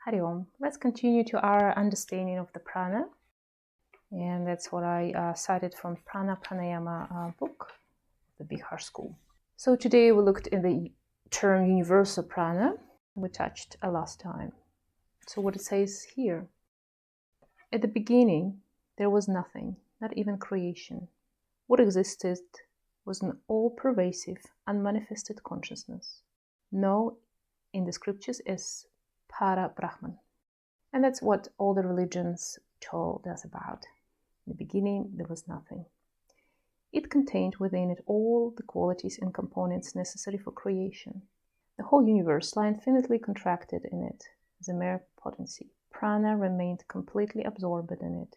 Hari Om. Let's continue to our understanding of the prana. And that's what I cited from Pranayama book, the Bihar school. So today we looked at the term universal prana. We touched last time. So what it says here. At the beginning, there was nothing, not even creation. What existed was an all-pervasive, unmanifested consciousness, known in the scriptures as Para Brahman. And that's what all the religions told us about. In the beginning, there was nothing. It contained within it all the qualities and components necessary for creation. The whole universe lay infinitely contracted in it as a mere potency. Prana remained completely absorbed in it,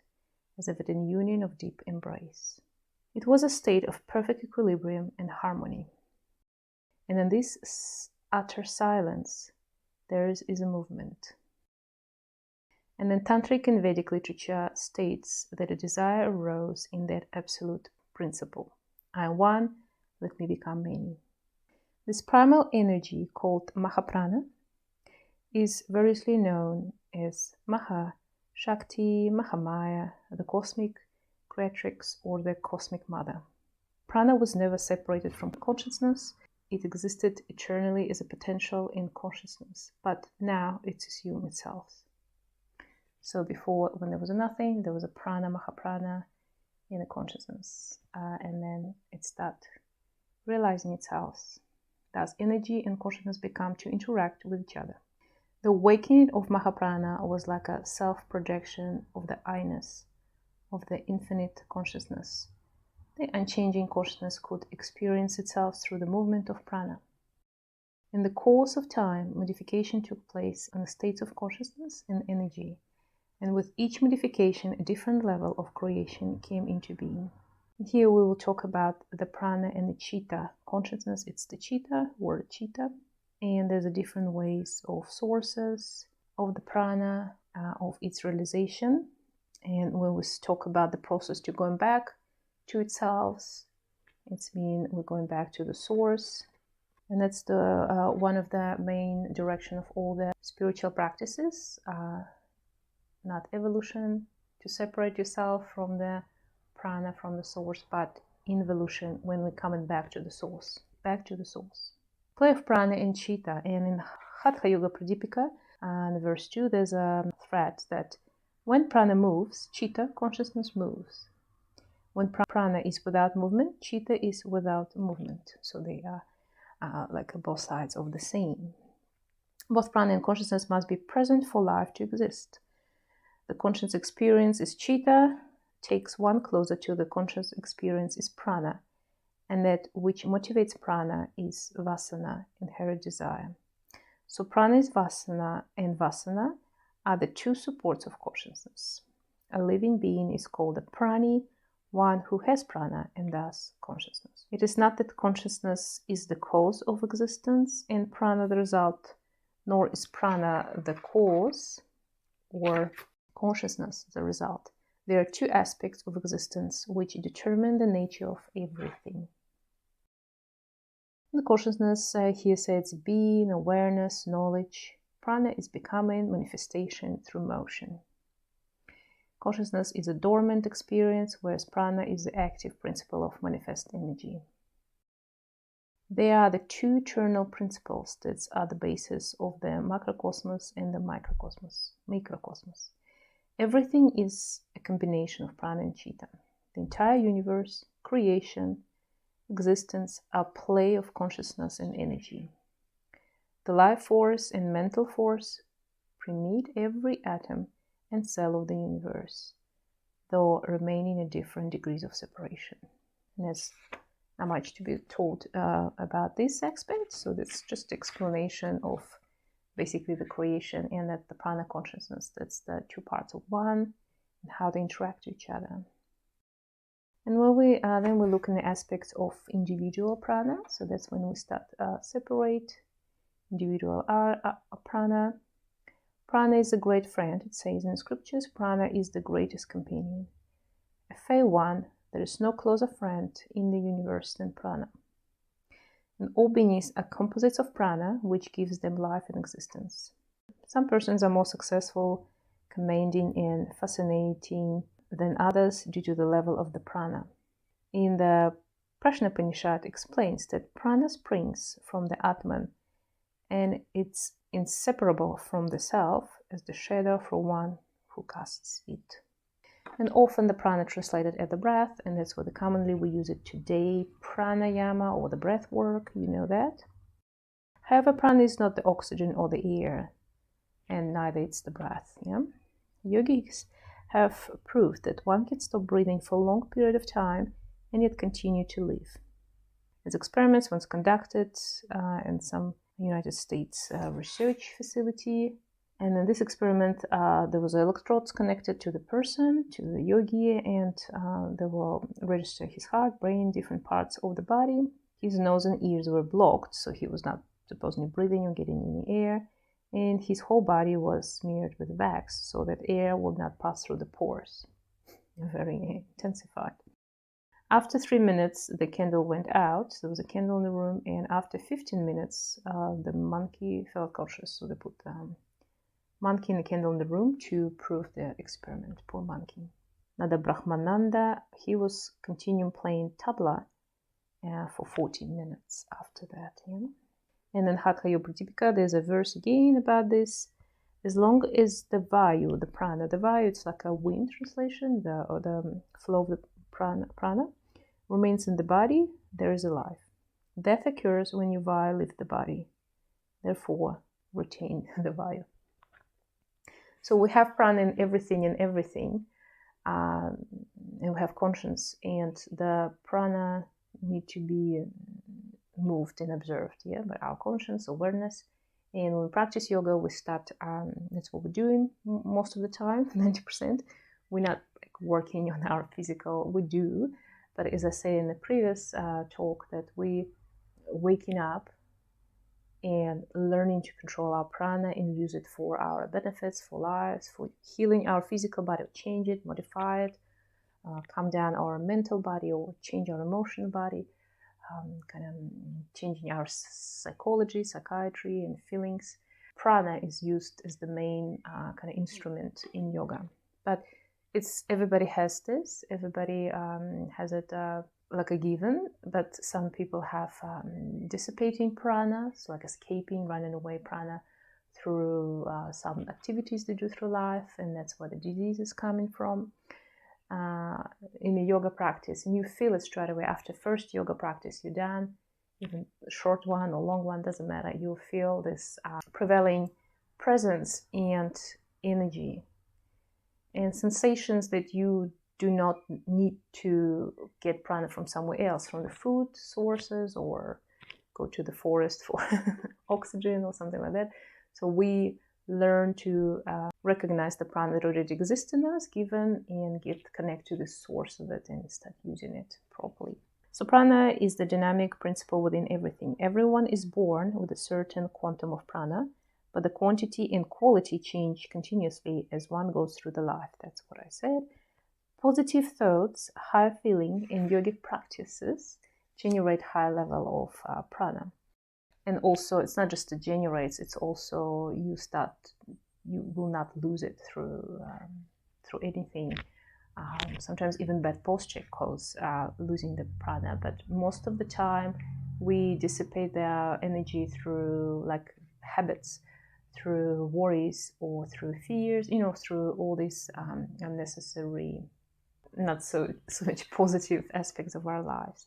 as if in union of deep embrace. It was a state of perfect equilibrium and harmony. And in this utter silence, there is a movement. And then Tantric and Vedic literature states that a desire arose in that absolute principle. I am one, let me become many. This primal energy called Mahaprana is variously known as Maha, Shakti, Mahamaya, the cosmic creatrix, or the cosmic mother. Prana was never separated from consciousness. It existed eternally as a potential in consciousness, but now it assumed itself. So before, when there was nothing, there was a prana, Mahaprana in the consciousness, and then it started realizing itself. Thus, energy and consciousness become to interact with each other. The awakening of Mahaprana was like a self-projection of the I-ness, of the infinite consciousness. The unchanging consciousness could experience itself through the movement of prana. In the course of time, modification took place in the states of consciousness and energy, and with each modification, a different level of creation came into being. Here we will talk about the prana and the chitta. Consciousness, it's the chitta, word chitta, and there's a different ways of sources of the prana, of its realization. And when we talk about the process to going back to itself, it's mean we're going back to the source. And that's the one of the main direction of all the spiritual practices, not evolution, to separate yourself from the prana, from the source, but involution, when we're coming back to the source, Play of prana and chitta. And in Hatha Yoga Pradipika, in verse 2, there's a thread that when prana moves, chitta, consciousness, moves. When prana is without movement, chitta is without movement. So they are like both sides of the same. Both prana and consciousness must be present for life to exist. The conscious experience is chitta, takes one closer to the conscious experience is prana, and that which motivates prana is vasana, inherent desire. So prana is vasana, and vasana are the two supports of consciousness. A living being is called a prani, one who has prana and thus consciousness. It is not that consciousness is the cause of existence and prana the result, nor is prana the cause or consciousness the result. There are two aspects of existence which determine the nature of everything. The consciousness here says being, awareness, knowledge. Prana is becoming, manifestation through motion. Consciousness is a dormant experience, whereas prana is the active principle of manifest energy. They are the two eternal principles that are the basis of the macrocosmos and the microcosmos. Everything is a combination of prana and chitta. The entire universe, creation, existence are play of consciousness and energy. The life force and mental force permeate every atom and cell of the universe, though remaining at different degrees of separation. And there's not much to be told about this aspect, so that's just explanation of basically the creation and that the prana consciousness, that's the two parts of one and how they interact with each other. And when we then we look in the aspects of individual prana, so that's when we start separate individual prana. Prana is a great friend, it says in the scriptures. Prana is the greatest companion. A fair one, there is no closer friend in the universe than prana. And all beings are composites of prana, which gives them life and existence. Some persons are more successful, commanding and fascinating than others due to the level of the prana. In the Prajnapanishad explains that prana springs from the Atman and it's inseparable from the self as the shadow for one who casts it. And often the prana translated as the breath, and that's what commonly we use it today, pranayama or the breath work, you know that. However, prana is not the oxygen or the air, and neither it's the breath. Yeah? Yogis have proved that one can stop breathing for a long period of time and yet continue to live. As experiments once conducted in some United States research facility, and in this experiment there was electrodes connected to the person, to the yogi, and they will register his heart, brain, different parts of the body. His nose and ears were blocked, so he was not supposedly breathing or getting any air, and his whole body was smeared with wax so that air would not pass through the pores. Very intensified. After 3 minutes, the candle went out. There was a candle in the room, and after 15 minutes, the monkey felt conscious. So they put the monkey and the candle in the room to prove the experiment. Poor monkey. Now the Brahmananda, he was continuing playing tabla for 14 minutes after that. Yeah? And in Hatha Yoga Pratipika, there's a verse again about this. As long as the vayu, the prana, it's like a wind translation, the flow of the prana remains in the body, there is a life. Death occurs when your vayu leaves the body. Therefore, retain the vayu. So we have prana in everything, and we have conscience, and the prana need to be moved and observed, yeah, by our conscience, awareness. And when we practice yoga, we start, that's what we're doing most of the time, 90%. We're not working on our physical, we do, but as I said in the previous talk, that we waking up and learning to control our prana and use it for our benefits, for lives, for healing our physical body, change it, modify it, calm down our mental body or change our emotional body, kind of changing our psychology, psychiatry, and feelings. Prana is used as the main kind of instrument in yoga, but everybody has this. Everybody has it like a given, but some people have dissipating prana, so like escaping, running away prana through some activities they do through life, and that's where the disease is coming from. In a yoga practice, and you feel it straight away after first yoga practice you're done, even a short one or long one, doesn't matter, you feel this prevailing presence and energy and sensations that you do not need to get prana from somewhere else, from the food sources or go to the forest for oxygen or something like that. So we learn to recognize the prana that already exists in us, given, and connect to the source of it and start using it properly. So prana is the dynamic principle within everything. Everyone is born with a certain quantum of prana, but the quantity and quality change continuously as one goes through the life. That's what I said. Positive thoughts, high feeling, and yogic practices generate high level of prana. And also, it's not just it generates; it's also you will not lose it through anything. Sometimes even bad posture causes losing the prana, but most of the time we dissipate the energy through like habits, through worries or through fears, through all these unnecessary, not so much positive aspects of our lives.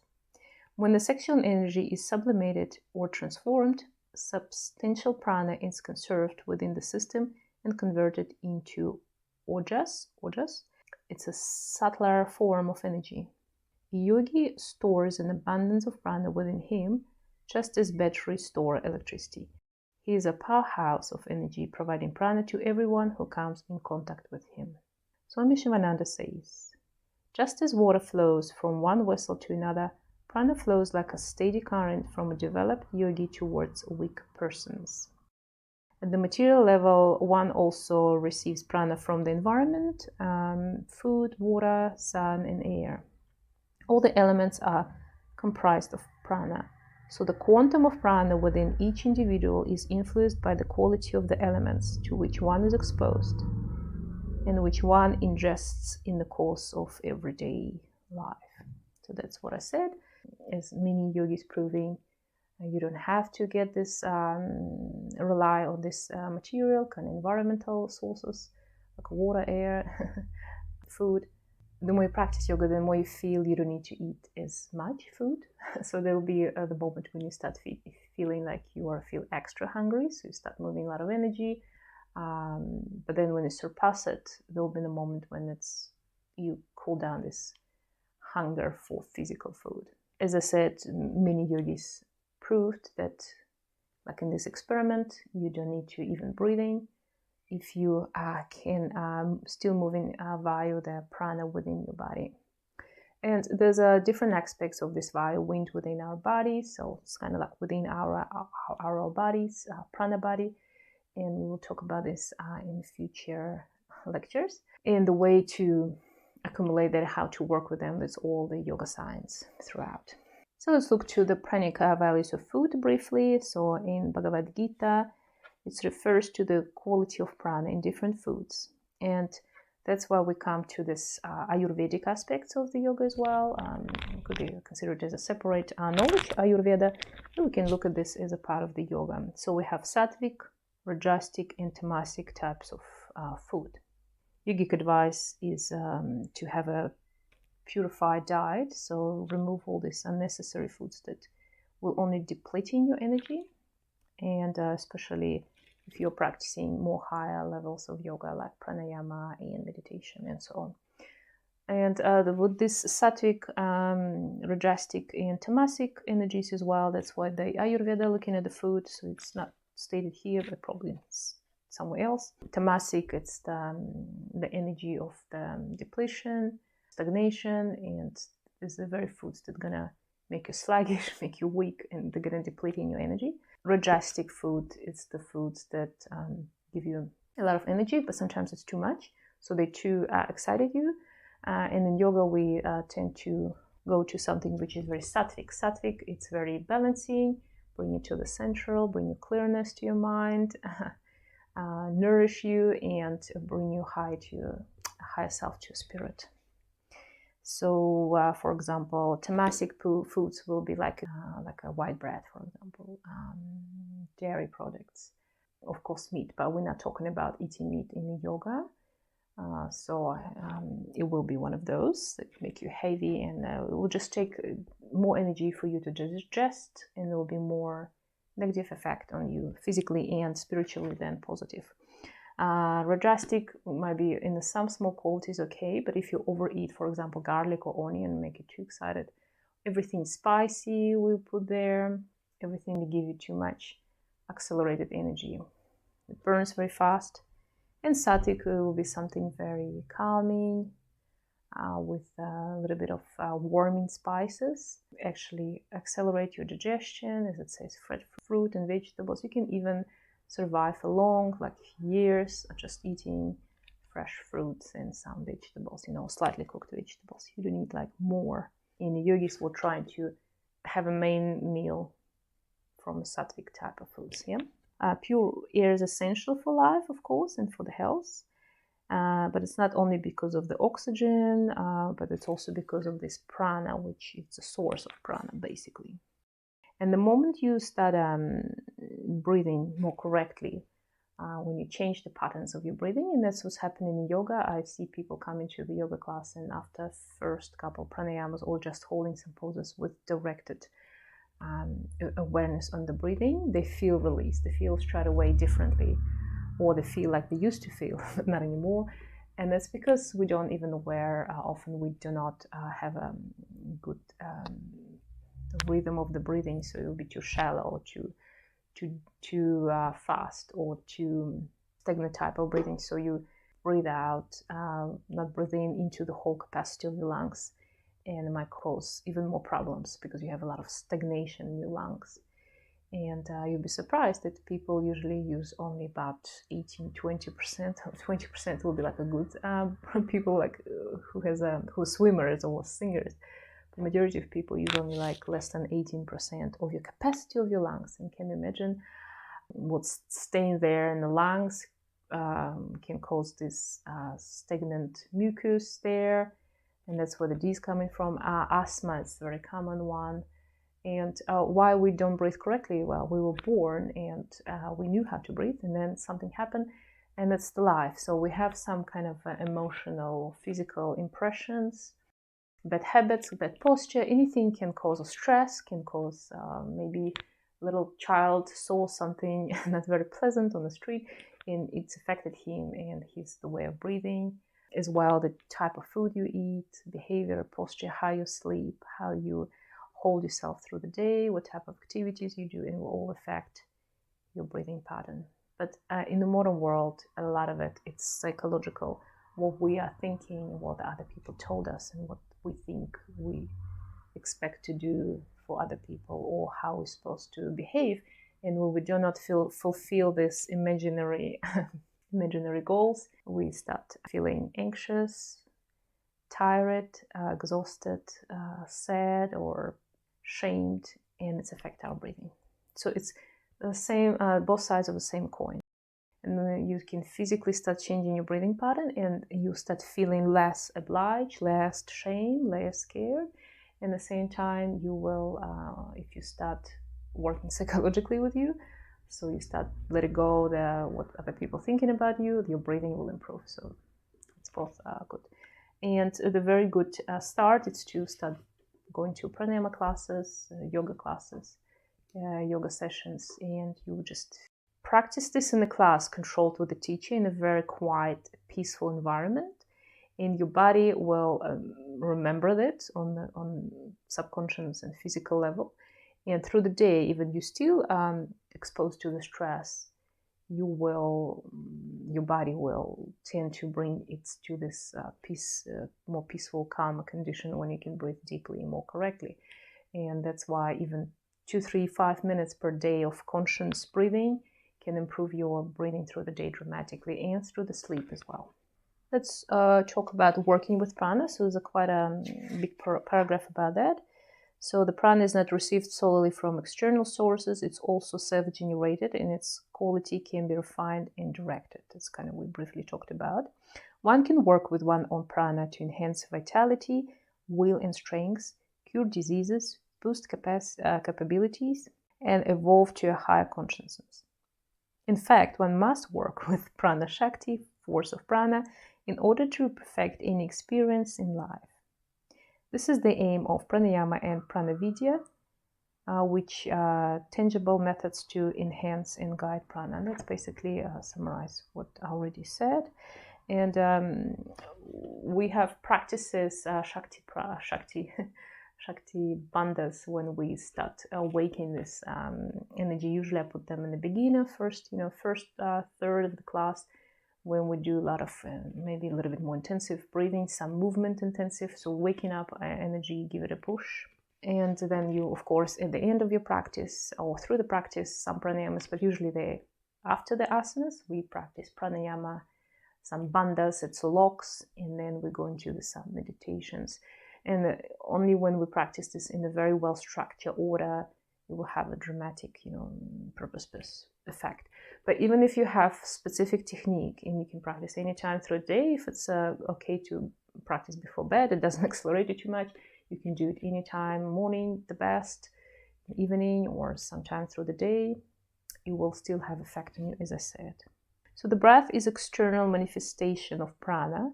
When the sexual energy is sublimated or transformed, substantial prana is conserved within the system and converted into ojas. It's a subtler form of energy. A yogi stores an abundance of prana within him, just as batteries store electricity. He is a powerhouse of energy, providing prana to everyone who comes in contact with him. Swami Shivananda says, just as water flows from one vessel to another, prana flows like a steady current from a developed yogi towards weak persons. At the material level, one also receives prana from the environment, food, water, sun, and air. All the elements are comprised of prana. So the quantum of prana within each individual is influenced by the quality of the elements to which one is exposed and which one ingests in the course of everyday life. So that's what I said. As many yogis proving, you don't have to get this, rely on this material, kind of environmental sources like water, air, food. The more you practice yoga, the more you feel you don't need to eat as much food. So there will be the moment when you start feeling like you feel extra hungry, so you start moving a lot of energy. But then when you surpass it, there will be the moment when you cool down this hunger for physical food. As I said, many yogis proved that, like in this experiment, you don't need to even breathing if you can still moving via the prana within your body. And there's different aspects of this via wind within our body. So it's kind of like within our bodies, prana body. And we will talk about this in future lectures. And the way to accumulate that, how to work with them, that's all the yoga science throughout. So let's look to the pranic values of food briefly. So in Bhagavad Gita, it refers to the quality of prana in different foods. And that's why we come to this Ayurvedic aspects of the yoga as well. It could be considered as a separate knowledge, Ayurveda. And we can look at this as a part of the yoga. So we have sattvic, rajasic, and tamasic types of food. Yogic advice is to have a purified diet, so remove all these unnecessary foods that will only deplete in your energy, and especially if you're practicing more higher levels of yoga like pranayama and meditation and so on. And with this sattvic, rajasic, and tamasic energies as well, that's why the Ayurveda looking at the food, so it's not stated here, but probably it's somewhere else. Tamasic, it's the energy of the depletion, stagnation, and these are the very foods that are gonna make you sluggish, make you weak, and they're gonna deplete in your energy. Rajasic food, it's the foods that give you a lot of energy, but sometimes it's too much, so they too excited you. And in yoga, we tend to go to something which is very sattvic. Sattvic, it's very balancing, bring you to the central, bring you clearness to your mind, nourish you, and bring you higher self, to your spirit. So, for example, tamasic foods will be like a white bread, for example, dairy products, of course meat, but we're not talking about eating meat in the yoga. So it will be one of those that make you heavy, and it will just take more energy for you to digest, and there will be more negative effect on you physically and spiritually than positive. Rajasic might be in some small quantities okay, but if you overeat, for example, garlic or onion, make it too excited. Everything spicy we put there, everything that give you too much accelerated energy. It burns very fast. And sattvic will be something very calming, with a little bit of warming spices. Actually accelerate your digestion, as it says, fresh fruit and vegetables. You can even survive for long, like years, just eating fresh fruits and some vegetables, slightly cooked vegetables. You don't need like more. In the yogis, we're trying to have a main meal from a sattvic type of foods. Yeah. Pure air is essential for life, of course, and for the health. But it's not only because of the oxygen, but it's also because of this prana, which is the source of prana, basically. And the moment you start breathing more correctly, when you change the patterns of your breathing, and that's what's happening in yoga. I see people come into the yoga class, and after first couple pranayamas or just holding some poses with directed awareness on the breathing, they feel released. They feel straight away differently, or they feel like they used to feel, but not anymore. And that's because we don't even aware. Often we do not have a good rhythm of the breathing, so it will be too shallow, or too fast, or too stagnant type of breathing. So you breathe out, not breathing into the whole capacity of your lungs. And it might cause even more problems because you have a lot of stagnation in your lungs. And you'll be surprised that people usually use only about 18-20%. 20% will be like a good people like who are swimmers or singers. the majority of people use only like less than 18% of your capacity of your lungs. And can you imagine what's staying there in the lungs can cause this stagnant mucus there, and that's where the D is coming from. Asthma is a very common one. And why we don't breathe correctly? Well, we were born and we knew how to breathe, and then something happened, and that's the life. So we have some kind of emotional, physical impressions, bad habits, bad posture. Anything can cause a stress, can cause maybe a little child saw something not very pleasant on the street, and it's affected him and the way of breathing. As well, the type of food you eat, behavior, posture, how you sleep, how you hold yourself through the day, what type of activities you do, and will all affect your breathing pattern. But in the modern world, a lot of it's psychological. What we are thinking, what other people told us, and what we think we expect to do for other people, or how we're supposed to behave. And when we do not fulfill this imaginary goals, we start feeling anxious, tired, exhausted, sad, or shamed, and it's affect our breathing. So it's the same, both sides of the same coin. And then you can physically start changing your breathing pattern, and you start feeling less obliged, less shame, less scared. And at the same time, you will, if you start working psychologically with you, so you start letting go what other people thinking about you, your breathing will improve. So it's both good. And the very good start is to start going to pranayama classes, yoga classes, yoga sessions, and you just practice this in the class, controlled with the teacher, in a very quiet, peaceful environment, and your body will remember that on subconscious and physical level. And through the day, even you still exposed to the stress, your body will tend to bring it to this more peaceful, calmer condition when you can breathe deeply and more correctly. And that's why even 2, 3, 5 minutes per day of conscious breathing can improve your breathing through the day dramatically, and through the sleep as well. Let's talk about working with prana. So there's quite a big paragraph about that. So the prana is not received solely from external sources. It's also self-generated, and its quality can be refined and directed. That's kind of what we briefly talked about. One can work with one's own prana to enhance vitality, will, and strength, cure diseases, boost capabilities, and evolve to a higher consciousness. In fact, one must work with prana shakti, force of prana, in order to perfect any experience in life. This is the aim of pranayama and pranavidya, which are tangible methods to enhance and guide prana. Let's basically summarize what I already said. And we have practices, shakti bandhas, when we start awakening this energy. Usually I put them in the beginner, first third of the class, when we do a lot of maybe a little bit more intensive breathing, some movement intensive, so waking up energy, give it a push. And then you, of course, at the end of your practice or through the practice, some pranayamas, but usually after the asanas, we practice pranayama, some bandhas, it's locks, and then we go into some meditations. And only when we practice this in a very well structured order, it will have a dramatic, purpose effect. But even if you have specific technique, and you can practice anytime through the day, if it's okay to practice before bed, it doesn't accelerate it too much, you can do it anytime, morning the best, evening, or sometime through the day. It will still have effect on you, as I said. So the breath is external manifestation of prana.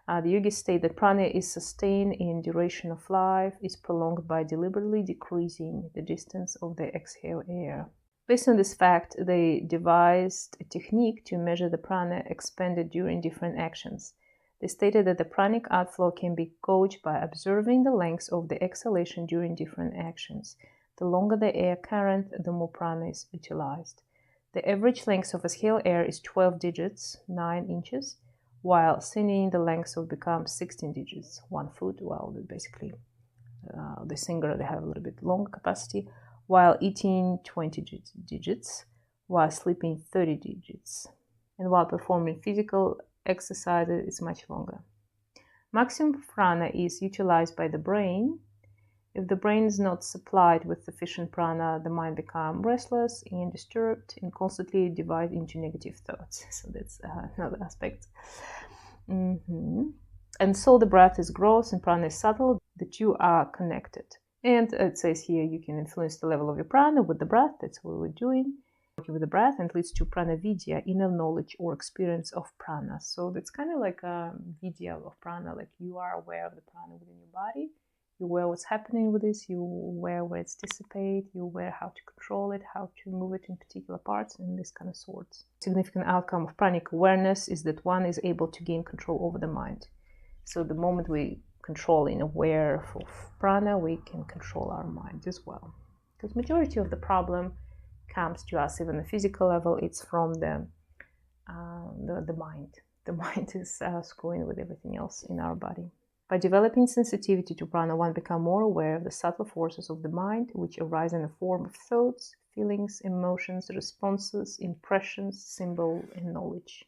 The Yogis state that prana is sustained in duration of life, is prolonged by deliberately decreasing the distance of the exhale air. Based on this fact, they devised a technique to measure the prana expended during different actions. They stated that the pranic outflow can be gauged by observing the length of the exhalation during different actions. The longer the air current, the more prana is utilized. The average length of exhale air is 12 digits, 9 inches, while singing the length of becomes 16 digits, 1 foot. Well, basically, the singer, they have a little bit longer capacity, while eating 20 digits, while sleeping 30 digits, and while performing physical exercises, it's much longer. Maximum prana is utilized by the brain If the brain is not supplied with sufficient prana, the mind becomes restless and disturbed and constantly divides into negative thoughts. So that's another aspect. And so the breath is gross and prana is subtle. The two are connected. And it says here you can influence the level of your prana with the breath. That's what we're doing. Working with the breath, and leads to prana vidya, inner knowledge or experience of prana. So that's kind of like a vidya of prana, like you are aware of the prana within your body. You're aware what's happening with this, you're aware where it's dissipate, you're aware how to control it, how to move it in particular parts, and this kind of sorts. Significant outcome of pranic awareness is that one is able to gain control over the mind. So the moment we control and aware of prana, we can control our mind as well. Because majority of the problem comes to us, even on the physical level, it's from the mind. The mind is screwing with everything else in our body. By developing sensitivity to prana, one becomes more aware of the subtle forces of the mind, which arise in the form of thoughts, feelings, emotions, responses, impressions, symbol, and knowledge.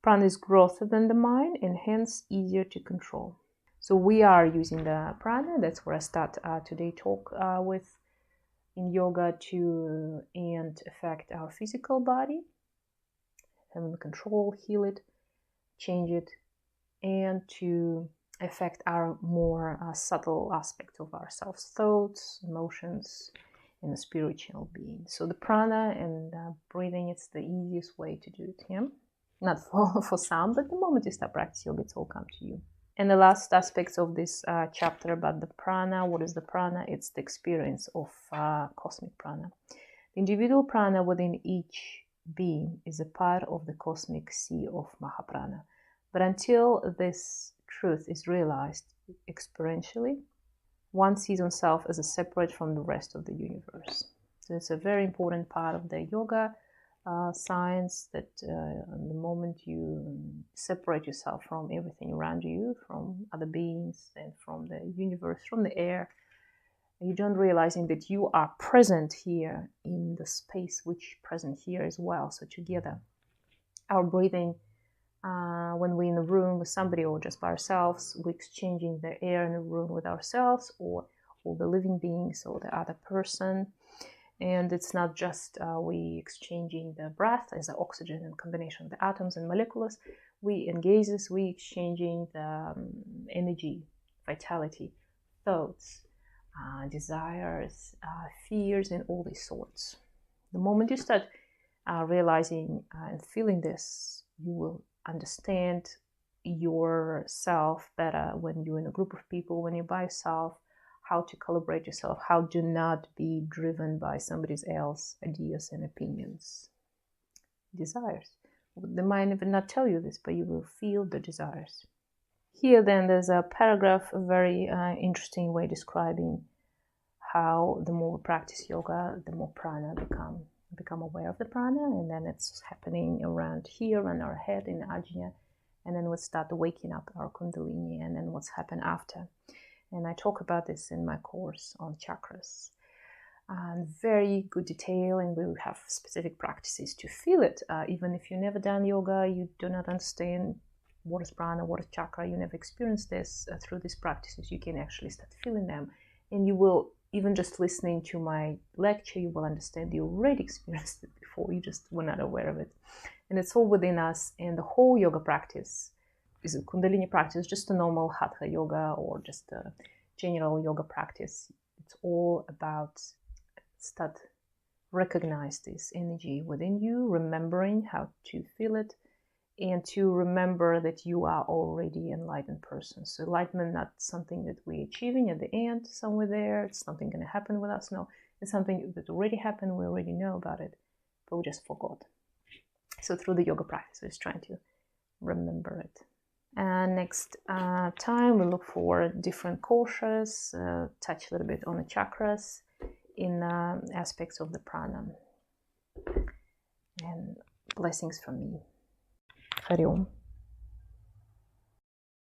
Prana is grosser than the mind and hence easier to control. So we are using the prana. That's where I start today talk with in yoga to and affect our physical body, having control, heal it, change it, and to affect our more subtle aspects of ourselves, thoughts, emotions, and the spiritual being. So the prana and breathing, it's the easiest way to do it. Yeah? Not for some, but the moment you start practicing yoga, it's all come to you. And the last aspects of this chapter about the prana. What is the prana? It's the experience of cosmic prana. The individual prana within each being is a part of the cosmic sea of Mahaprana. But until this truth is realized experientially, one sees oneself as a separate from the rest of the universe. So it's a very important part of the yoga science that the moment you separate yourself from everything around you, from other beings and from the universe, from the air, you don't realizing that you are present here in the space which present here as well. So together, our breathing, when we're in a room with somebody or just by ourselves, we're exchanging the air in the room with ourselves or the living beings or the other person. And it's not just we exchanging the breath as the oxygen and combination of the atoms and molecules. In gases, we exchanging the energy, vitality, thoughts, desires, fears, and all these sorts. The moment you start realizing and feeling this, you will understand yourself better when you're in a group of people, when you're by yourself, how to calibrate yourself, how to not be driven by somebody else's ideas and opinions, desires. The mind will not tell you this, but you will feel the desires. Here then there's a paragraph, a very interesting way describing how the more we practice yoga, the more prana become aware of the prana, and then it's happening around here, around our head in ajna, and then we start waking up our kundalini, and then what's happened after. And I talk about this in my course on chakras. Very good detail, and we will have specific practices to feel it. Even if you've never done yoga, you do not understand what is prana, what is chakra, you never experienced this, through these practices, you can actually start feeling them. And you will, even just listening to my lecture, you will understand you already experienced it before, you just were not aware of it. And it's all within us, and the whole yoga practice is a kundalini practice, just a normal hatha yoga or just a general yoga practice. It's all about start recognize this energy within you, remembering how to feel it, and to remember that you are already an enlightened person. So enlightenment, not something that we're achieving at the end, somewhere there, it's something going to happen with us. No, it's something that already happened, we already know about it, but we just forgot. So through the yoga practice, we're just trying to remember it. And next time we'll look for different koshas, touch a little bit on the chakras in aspects of the prana. And blessings from me. Hari Om.